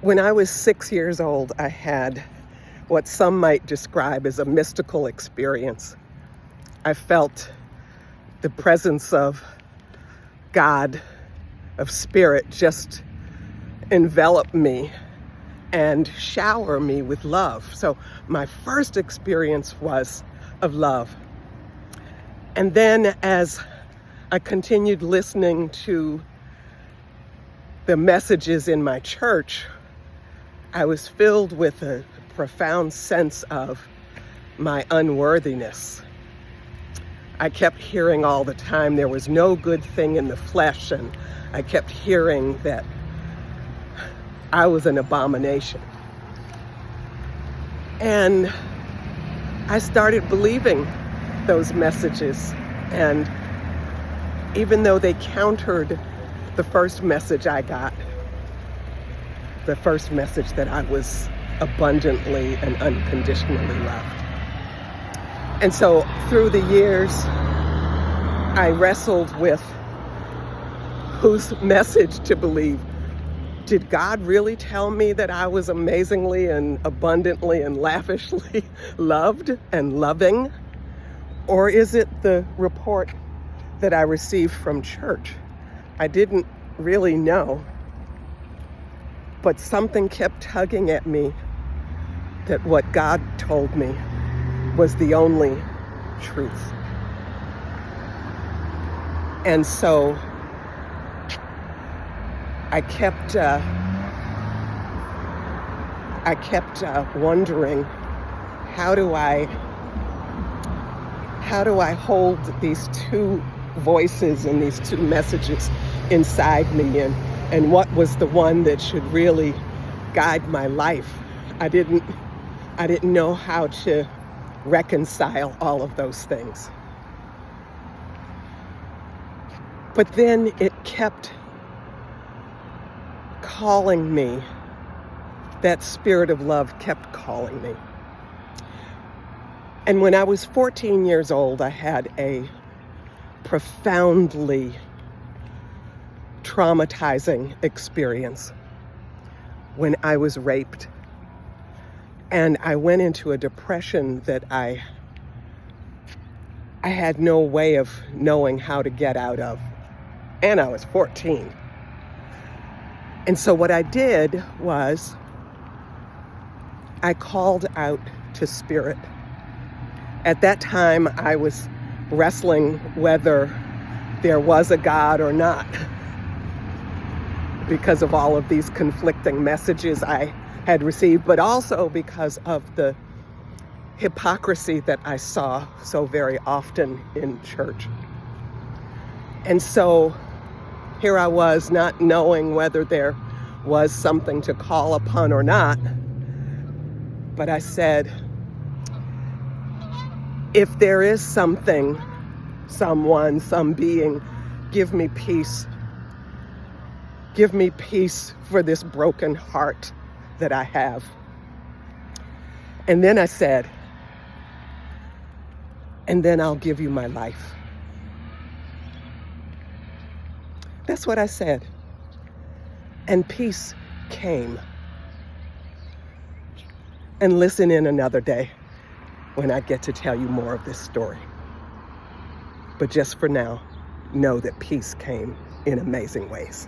When I was 6 years old, I had what some might describe as a mystical experience. I felt the presence of God, of Spirit, just envelop me and shower me with love. So my first experience was of love. And then as I continued listening to the messages in my church, I was filled with a profound sense of my unworthiness. I kept hearing all the time there was no good thing in the flesh, and I kept hearing that I was an abomination. And I started believing those messages, and even though they countered the first message I got, the first message that I was abundantly and unconditionally loved. And so through the years, I wrestled with whose message to believe. Did God really tell me that I was amazingly and abundantly and lavishly loved and loving? Or is it the report that I received from church? I didn't really know. But something kept tugging at me that what God told me was the only truth. And so I kept wondering, how do I hold these two voices and these two messages inside me, and what was the one that should really guide my life? I didn't know how to reconcile all of those things. But then it kept calling me. That spirit of love kept calling me. And when I was 14 years old, I had a profoundly traumatizing experience when I was raped. And I went into a depression that I had no way of knowing how to get out of. And I was 14. And so what I did was I called out to Spirit. At that time, I was wrestling whether there was a God or not, because of all of these conflicting messages I had received, but also because of the hypocrisy that I saw so very often in church. And so here I was, not knowing whether there was something to call upon or not, but I said, if there is something, someone, some being, give me peace. Give me peace for this broken heart that I have. And then I said, and then I'll give you my life. That's what I said. And peace came. And listen in another day when I get to tell you more of this story. But just for now, know that peace came in amazing ways.